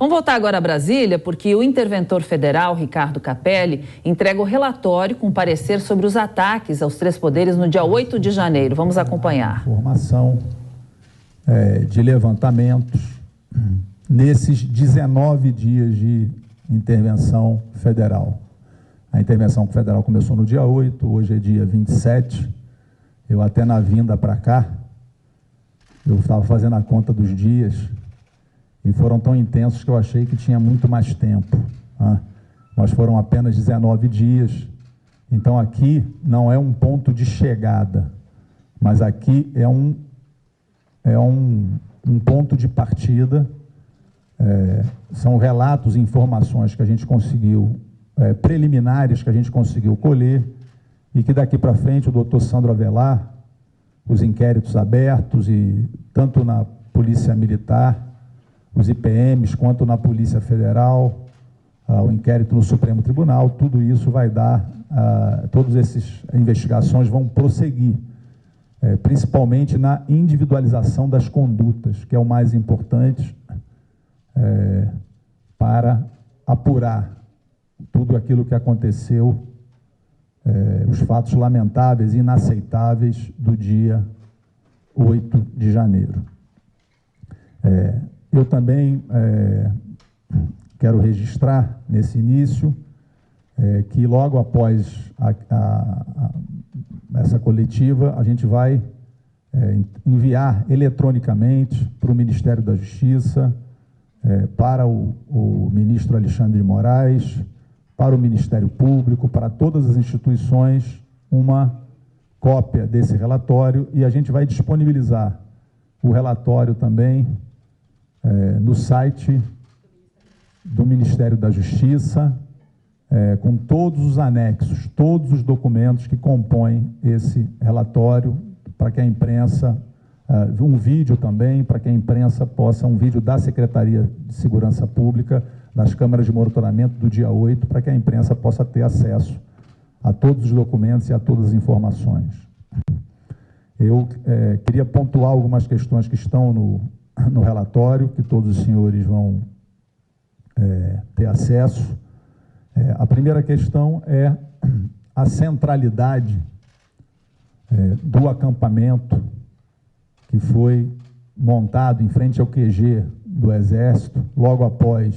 Vamos voltar agora a Brasília, porque o interventor federal, Ricardo Capelli, entrega o relatório com parecer sobre os ataques aos três poderes no dia 8 de janeiro. Vamos acompanhar. Informação de levantamentos nesses 19 dias de intervenção federal. A intervenção federal começou no dia 8, hoje é dia 27. Eu até na vinda para cá, eu estava fazendo a conta dos dias e foram tão intensos que eu achei que tinha muito mais tempo, né? Mas foram apenas 19 dias. Então aqui não é um ponto de chegada, mas aqui é um ponto de partida. São relatos e informações que a gente conseguiu, preliminares que a gente conseguiu colher, e que daqui para frente o doutor Sandro Avelar, os inquéritos abertos, e tanto na Polícia Militar, os IPMs, quanto na Polícia Federal, o inquérito no Supremo Tribunal, tudo isso vai dar, todas essas investigações vão prosseguir, principalmente na individualização das condutas, que é o mais importante, para apurar tudo aquilo que aconteceu, os fatos lamentáveis e inaceitáveis do dia 8 de janeiro. Eu também quero registrar, nesse início, que logo após essa coletiva, a gente vai enviar eletronicamente para o Ministério da Justiça, para o ministro Alexandre de Moraes, para o Ministério Público, para todas as instituições, uma cópia desse relatório, e a gente vai disponibilizar o relatório também no site do Ministério da Justiça, com todos os anexos, todos os documentos que compõem esse relatório, para que a imprensa, um vídeo também, para que a imprensa possa, um vídeo da Secretaria de Segurança Pública, das câmaras de monitoramento do dia 8, para que a imprensa possa ter acesso a todos os documentos e a todas as informações. Eu queria pontuar algumas questões que estão no relatório, que todos os senhores vão ter acesso. A primeira questão é a centralidade do acampamento que foi montado em frente ao QG do Exército, logo após,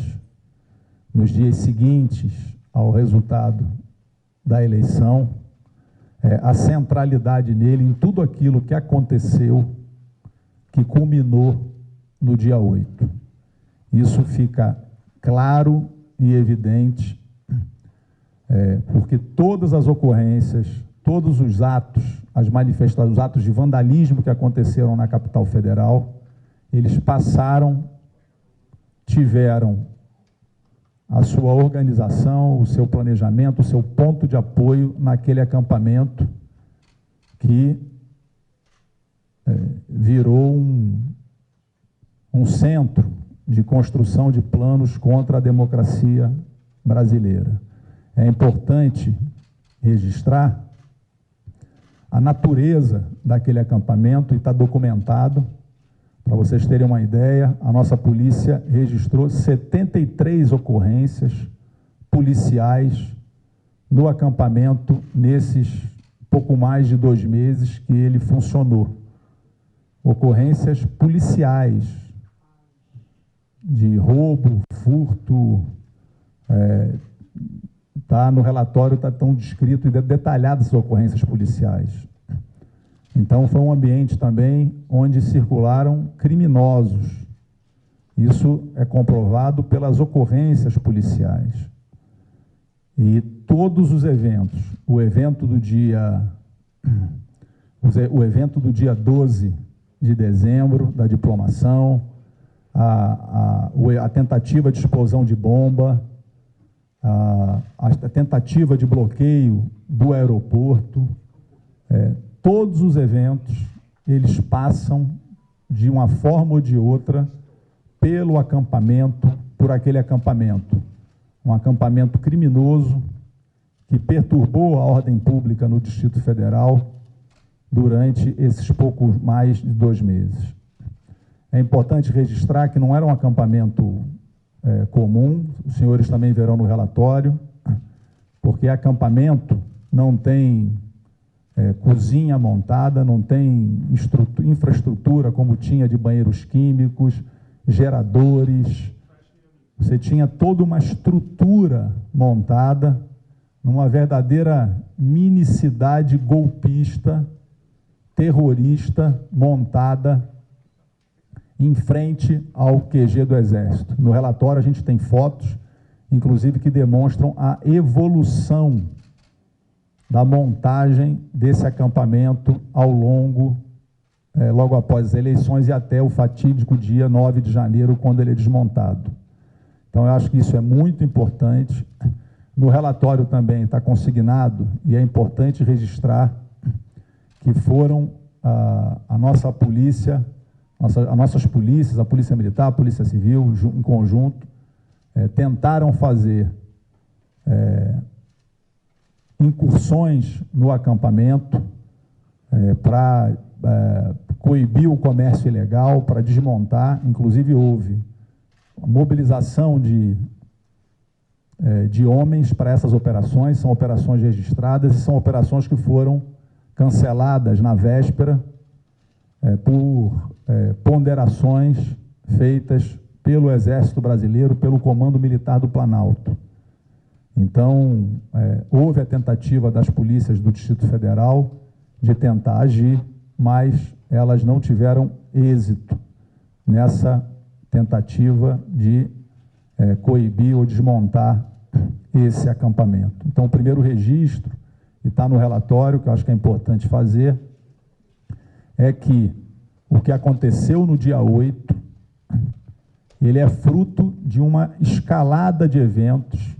nos dias seguintes ao resultado da eleição, a centralidade nele em tudo aquilo que aconteceu, que culminou no dia 8. Isso fica claro e evidente, porque todas as ocorrências, todos os atos, as manifestações, os atos de vandalismo que aconteceram na capital federal, eles tiveram a sua organização, o seu planejamento, o seu ponto de apoio naquele acampamento que virou um centro de construção de planos contra a democracia brasileira. É importante registrar a natureza daquele acampamento, e está documentado. Para vocês terem uma ideia, a nossa polícia registrou 73 ocorrências policiais no acampamento nesses pouco mais de 2 meses que ele funcionou. Ocorrências policiais de roubo, furto, no relatório está tão descrito e detalhadas as ocorrências policiais. Então, foi um ambiente também onde circularam criminosos. Isso é comprovado pelas ocorrências policiais. E todos os eventos, o evento do dia 12 de dezembro, da diplomação, a tentativa de explosão de bomba, a tentativa de bloqueio do aeroporto, todos os eventos, eles passam, de uma forma ou de outra, pelo acampamento, por aquele acampamento. Um acampamento criminoso que perturbou a ordem pública no Distrito Federal durante esses pouco mais de 2 meses. É importante registrar que não era um acampamento comum, os senhores também verão no relatório, porque acampamento não tem cozinha montada, não tem infraestrutura como tinha de banheiros químicos, geradores. Você tinha toda uma estrutura montada numa verdadeira mini-cidade golpista, terrorista, montada em frente ao QG do Exército. No relatório a gente tem fotos, inclusive, que demonstram a evolução da montagem desse acampamento ao longo, logo após as eleições e até o fatídico dia 9 de janeiro, quando ele é desmontado. Então, eu acho que isso é muito importante. No relatório também está consignado, e é importante registrar, que foram a nossa polícia, as nossas polícias, a Polícia Militar, a Polícia Civil, em conjunto, tentaram fazer incursões no acampamento para coibir o comércio ilegal, para desmontar. Inclusive, houve a mobilização de homens para essas operações. São operações registradas e são operações que foram canceladas na véspera por ponderações feitas pelo Exército Brasileiro, pelo Comando Militar do Planalto. Então, houve a tentativa das polícias do Distrito Federal de tentar agir, mas elas não tiveram êxito nessa tentativa de coibir ou desmontar esse acampamento. Então, o primeiro registro, e está no relatório, que eu acho que é importante fazer, é que o que aconteceu no dia 8, ele é fruto de uma escalada de eventos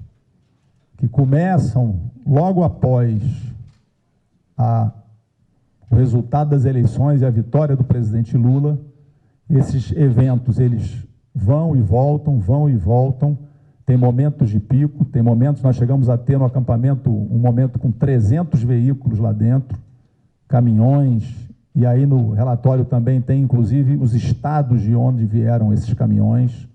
que começam logo após o resultado das eleições e a vitória do presidente Lula. Esses eventos, eles vão e voltam, tem momentos de pico, tem momentos, nós chegamos a ter no acampamento um momento com 300 veículos lá dentro, caminhões, e aí no relatório também tem, inclusive, os estados de onde vieram esses caminhões,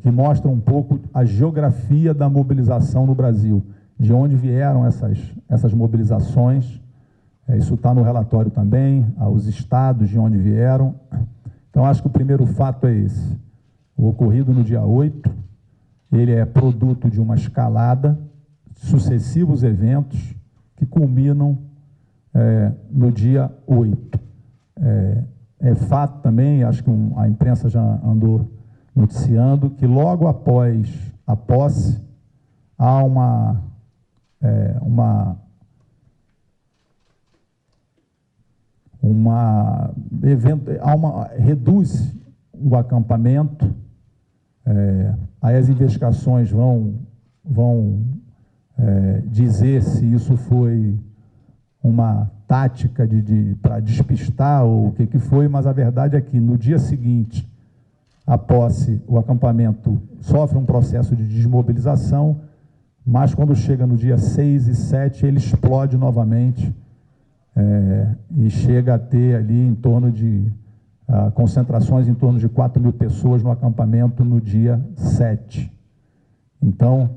que mostram um pouco a geografia da mobilização no Brasil, de onde vieram essas mobilizações. Isso está no relatório também, os estados de onde vieram. Então, acho que o primeiro fato é esse. O ocorrido no dia 8, ele é produto de uma escalada, sucessivos eventos que culminam no dia 8. É fato também, acho que a imprensa já andou noticiando, que logo após a posse há reduz o acampamento, aí as investigações vão dizer se isso foi uma tática para despistar ou o que foi, mas a verdade é que no dia seguinte à posse, o acampamento sofre um processo de desmobilização, mas quando chega no dia 6 e 7, ele explode novamente, e chega a ter ali em torno de concentrações em torno de 4.000 pessoas no acampamento no dia 7. Então,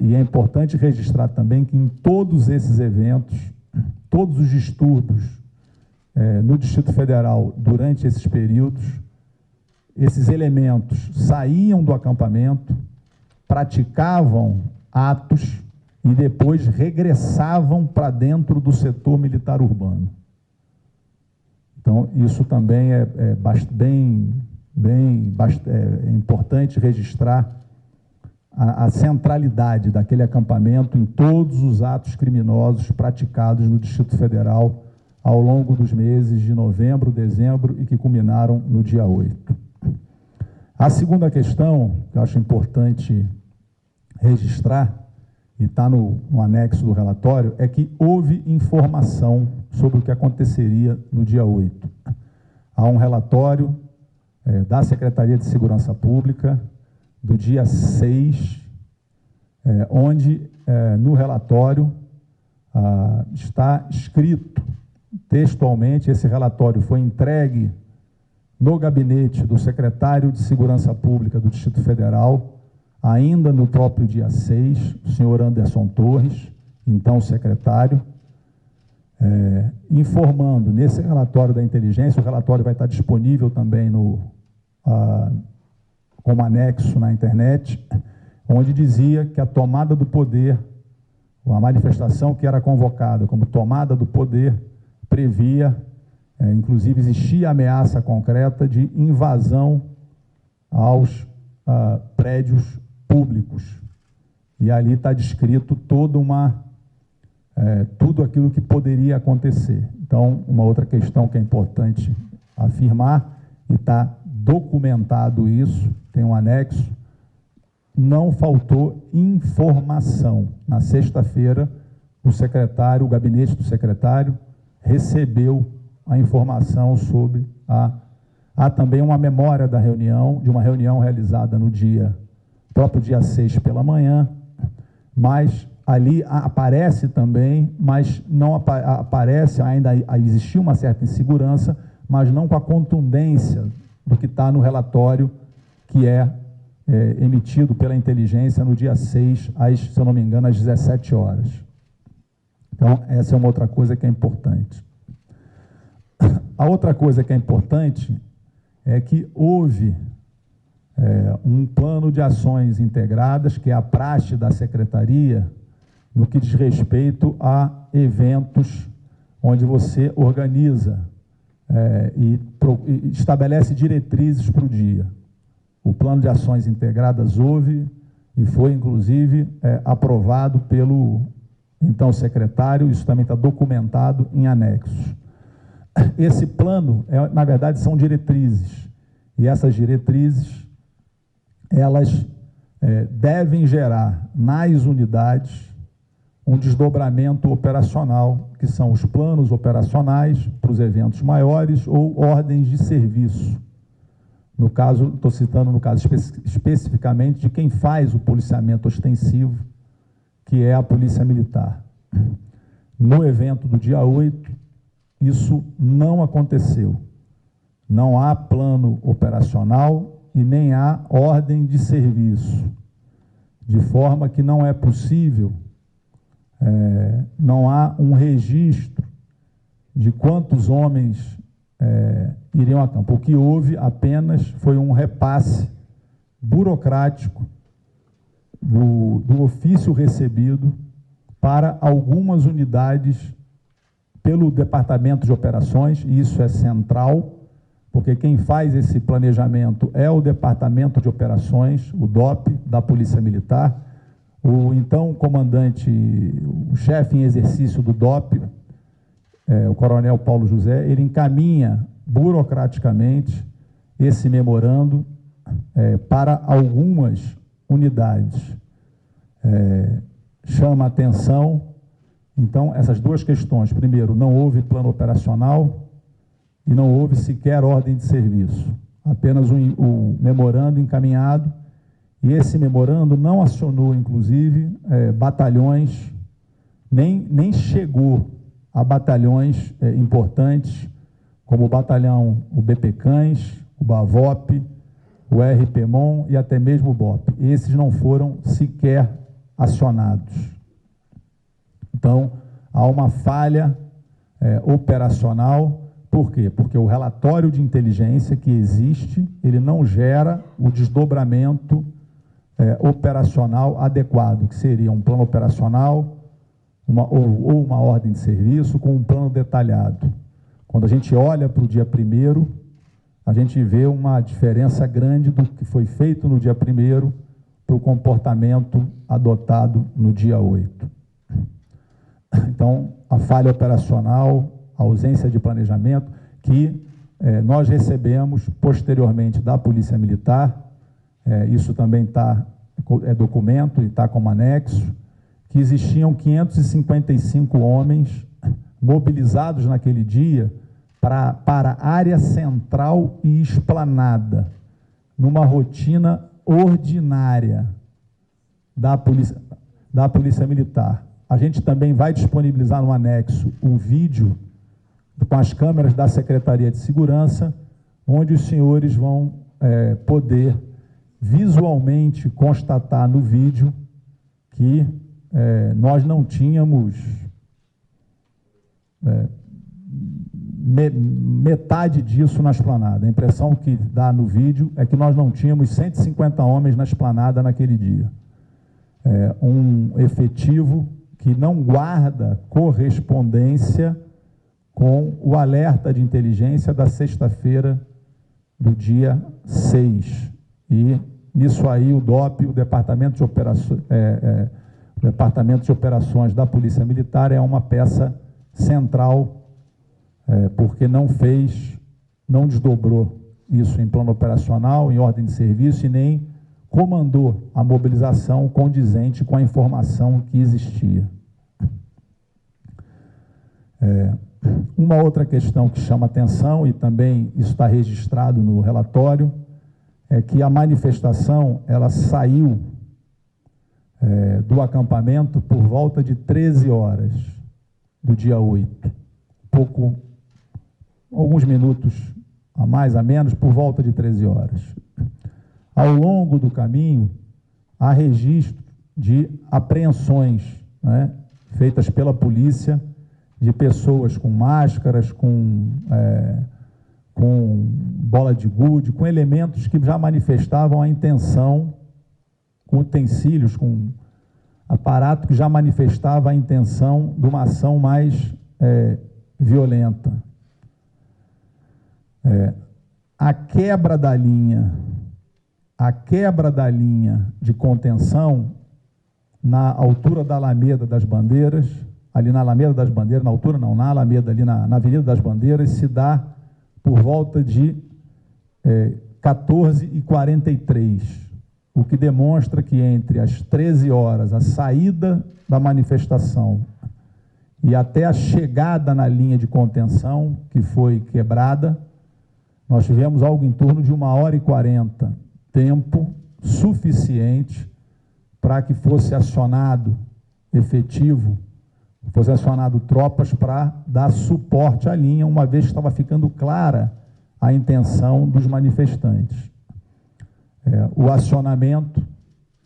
e é importante registrar também que em todos esses eventos, todos os distúrbios no Distrito Federal durante esses períodos, esses elementos saíam do acampamento, praticavam atos e depois regressavam para dentro do setor militar urbano. Então, isso também é importante registrar a centralidade daquele acampamento em todos os atos criminosos praticados no Distrito Federal ao longo dos meses de novembro, dezembro e que culminaram no dia 8. A segunda questão, que eu acho importante registrar, e está no anexo do relatório, é que houve informação sobre o que aconteceria no dia 8. Há um relatório da Secretaria de Segurança Pública, do dia 6, onde no relatório está escrito textualmente, esse relatório foi entregue no gabinete do secretário de Segurança Pública do Distrito Federal, ainda no próprio dia 6, o senhor Anderson Torres, então secretário, informando nesse relatório da inteligência, o relatório vai estar disponível também como anexo na internet, onde dizia que a tomada do poder, a manifestação que era convocada como tomada do poder, previa, inclusive existia ameaça concreta de invasão aos prédios públicos. E ali está descrito tudo aquilo que poderia acontecer. Então, uma outra questão que é importante afirmar, e está documentado isso, tem um anexo, não faltou informação. Na sexta-feira, o gabinete do secretário recebeu a informação sobre há também uma memória de uma reunião realizada no próprio dia 6 pela manhã, mas ali aparece também, mas não aparece, ainda existia uma certa insegurança, mas não com a contundência do que está no relatório que é emitido pela inteligência no dia 6, se eu não me engano, às 17 horas. Então, essa é uma outra coisa que é importante. A outra coisa que é importante é que houve um plano de ações integradas, que é a praxe da Secretaria, no que diz respeito a eventos onde você organiza e estabelece diretrizes para o dia. O plano de ações integradas houve e foi, inclusive, aprovado pelo, então, secretário. Isso também está documentado em anexos. Esse plano, na verdade, são diretrizes. E essas diretrizes, elas devem gerar nas unidades um desdobramento operacional, que são os planos operacionais para os eventos maiores ou ordens de serviço. No caso, estou citando no caso especificamente de quem faz o policiamento ostensivo, que é a Polícia Militar. No evento do dia 8, isso não aconteceu. Não há plano operacional e nem há ordem de serviço, de forma que não é possível, não há um registro de quantos homens iriam a campo. O que houve apenas foi um repasse burocrático do ofício recebido para algumas unidades pelo Departamento de Operações, e isso é central, porque quem faz esse planejamento é o Departamento de Operações, o DOP, da Polícia Militar. O então comandante, o chefe em exercício do DOP, o coronel Paulo José, ele encaminha burocraticamente esse memorando para algumas unidades. Chama a atenção, então, essas duas questões. Primeiro, não houve plano operacional e não houve sequer ordem de serviço. Apenas o memorando encaminhado, e esse memorando não acionou, inclusive, batalhões, nem chegou a batalhões importantes, como o BP Cães, o BAVOP, o RPMON e até mesmo o BOP. Esses não foram sequer acionados. Então, há uma falha operacional. Por quê? Porque o relatório de inteligência que existe, ele não gera o desdobramento operacional adequado, que seria um plano operacional ou uma ordem de serviço com um plano detalhado. Quando a gente olha para o dia 1º, a gente vê uma diferença grande do que foi feito no dia 1º para o comportamento adotado no dia 8. Então, a falha operacional, a ausência de planejamento, que nós recebemos posteriormente da Polícia Militar, isso também é documento e está como anexo, que existiam 555 homens mobilizados naquele dia para a área central e esplanada, numa rotina ordinária da Polícia Militar. A gente também vai disponibilizar no anexo um vídeo com as câmeras da Secretaria de Segurança, onde os senhores vão poder visualmente constatar no vídeo que nós não tínhamos metade disso na esplanada. A impressão que dá no vídeo é que nós não tínhamos 150 homens na esplanada naquele dia. Um efetivo que não guarda correspondência com o alerta de inteligência da sexta-feira do dia 6. E nisso aí o DOP, o Departamento de Operações da Polícia Militar, é uma peça central, porque não desdobrou isso em plano operacional, em ordem de serviço, e nem comandou a mobilização condizente com a informação que existia. Uma outra questão que chama atenção, e também isso está registrado no relatório, é que a manifestação ela saiu do acampamento por volta de 13 horas do dia 8. Alguns minutos a mais, a menos, por volta de 13 horas. Ao longo do caminho, há registro de apreensões, né, feitas pela polícia, de pessoas com máscaras, com bola de gude, com elementos que já manifestavam a intenção, com utensílios, com aparato que já manifestava a intenção de uma ação mais violenta. A quebra da linha de contenção na altura da Alameda das Bandeiras, ali na Alameda das Bandeiras, na altura não, na Alameda, ali na Avenida das Bandeiras, se dá por volta de 14h43, o que demonstra que entre as 13 horas, a saída da manifestação, e até a chegada na linha de contenção, que foi quebrada, nós tivemos algo em torno de 1h40, tempo suficiente para que fosse acionado efetivo, fosse acionado tropas para dar suporte à linha, uma vez que estava ficando clara a intenção dos manifestantes. O acionamento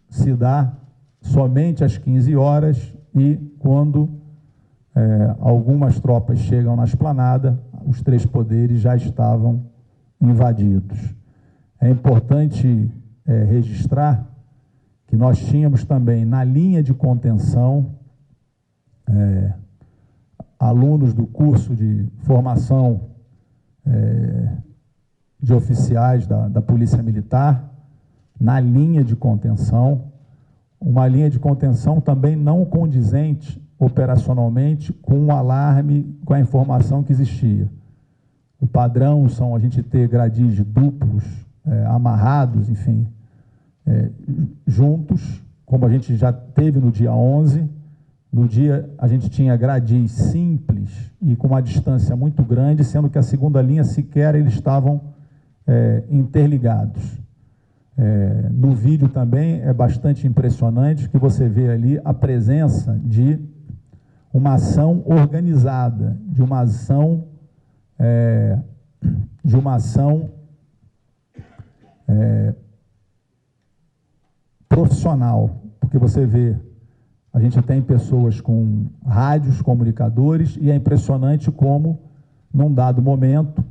se dá somente às 15 horas e quando algumas tropas chegam na esplanada, os três poderes já estavam invadidos. É importante registrar que nós tínhamos também na linha de contenção alunos do curso de formação de oficiais da Polícia Militar, na linha de contenção, uma linha de contenção também não condizente operacionalmente com o alarme, com a informação que existia. O padrão são a gente ter gradis duplos, amarrados, enfim, juntos, como a gente já teve no dia 11. No dia a gente tinha gradis simples e com uma distância muito grande, sendo que a segunda linha sequer eles estavam interligados. No vídeo também é bastante impressionante que você vê ali a presença de uma ação organizada, de uma ação profissional, porque você vê, a gente tem pessoas com rádios, comunicadores, e é impressionante como, num dado momento,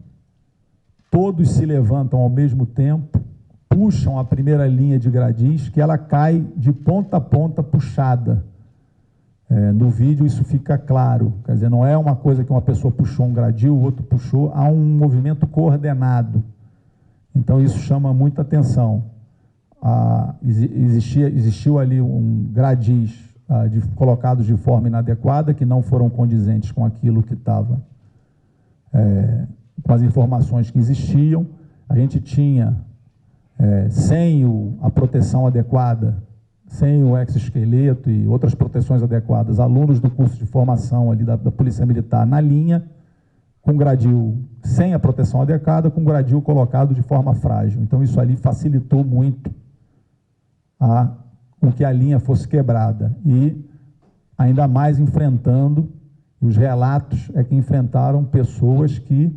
todos se levantam ao mesmo tempo, puxam a primeira linha de gradis, que ela cai de ponta a ponta puxada. No vídeo isso fica claro, quer dizer, não é uma coisa que uma pessoa puxou um gradil, o outro puxou, há um movimento coordenado. Então isso chama muita atenção. Existiu ali gradis colocados de forma inadequada, que não foram condizentes com aquilo que estava, com as informações que existiam. A gente tinha, sem a proteção adequada, sem o exoesqueleto e outras proteções adequadas, alunos do curso de formação ali da Polícia Militar na linha, com gradil sem a proteção adequada, com gradil colocado de forma frágil. Então isso ali facilitou muito com que a linha fosse quebrada, e ainda mais enfrentando, os relatos que enfrentaram pessoas que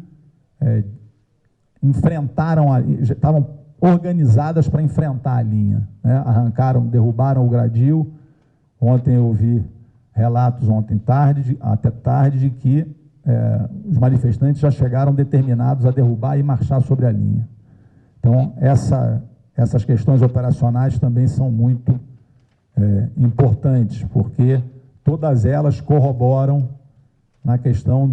enfrentaram, já estavam organizadas para enfrentar a linha, né? Derrubaram o gradil. Ontem eu vi relatos, até tarde, de que os manifestantes já chegaram determinados a derrubar e marchar sobre a linha. Então, essas questões operacionais também são muito importantes, porque todas elas corroboram na questão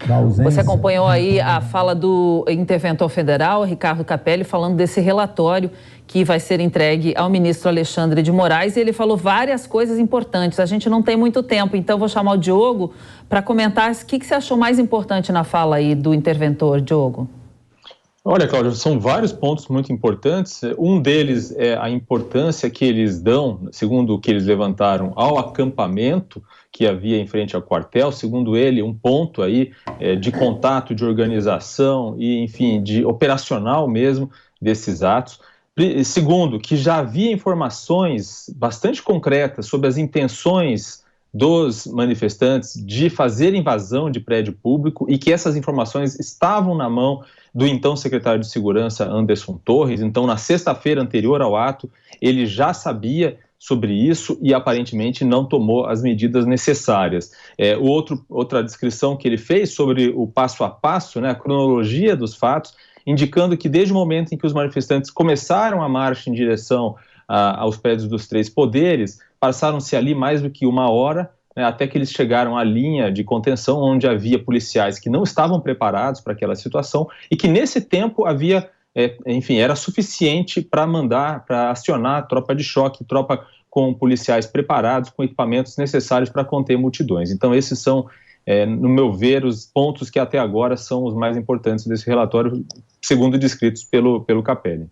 da ausência. Você acompanhou aí a fala do interventor federal, Ricardo Capelli, falando desse relatório que vai ser entregue ao ministro Alexandre de Moraes, e ele falou várias coisas importantes. A gente não tem muito tempo, então vou chamar o Diogo para comentar o que você achou mais importante na fala aí do interventor, Diogo. Olha, Cláudio, são vários pontos muito importantes. Um deles é a importância que eles dão, segundo o que eles levantaram, ao acampamento que havia em frente ao quartel. Segundo ele, um ponto aí de contato, de organização e, enfim, de operacional mesmo desses atos. Segundo, que já havia informações bastante concretas sobre as intenções dos manifestantes de fazer invasão de prédio público e que essas informações estavam na mão do então secretário de Segurança, Anderson Torres. Então, na sexta-feira anterior ao ato, ele já sabia sobre isso e aparentemente não tomou as medidas necessárias. Outra descrição que ele fez sobre o passo a passo, né, a cronologia dos fatos, indicando que desde o momento em que os manifestantes começaram a marcha em direção aos prédios dos três poderes, passaram-se ali mais do que uma hora, né, até que eles chegaram à linha de contenção, onde havia policiais que não estavam preparados para aquela situação e que nesse tempo havia, era suficiente para acionar a tropa de choque, tropa com policiais preparados, com equipamentos necessários para conter multidões. Então esses são, no meu ver, os pontos que até agora são os mais importantes desse relatório, segundo descritos pelo Capelli.